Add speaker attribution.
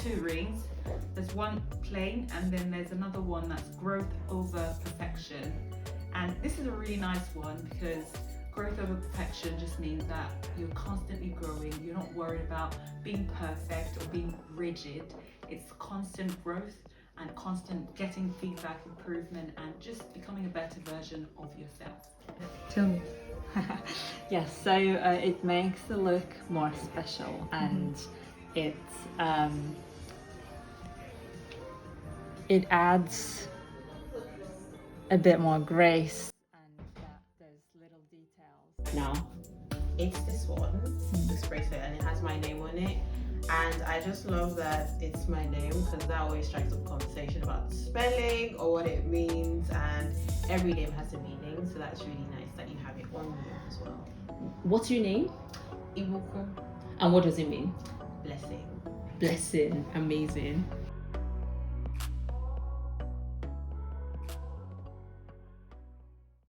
Speaker 1: two rings. There's one plain and then there's another one that's growth over perfection. And this is a really nice one because growth over perfection just means that you're constantly growing. You're not worried about being perfect or being rigid. It's constant growth and constant getting feedback, improvement, and just becoming a better version of yourself.
Speaker 2: Tell me. Yes, so it makes the look more special, and it adds a bit more grace, and there's little details.
Speaker 3: Now, it's this one, this bracelet, and it has my name on it. And I just love that it's my name because that always strikes up conversation about the spelling or what it means, and every name has a meaning, so that's really nice that you have it on you as well.
Speaker 4: What's your name?
Speaker 3: Ibuku,
Speaker 4: And what does it mean?
Speaker 3: blessing.
Speaker 4: Blessing. Amazing.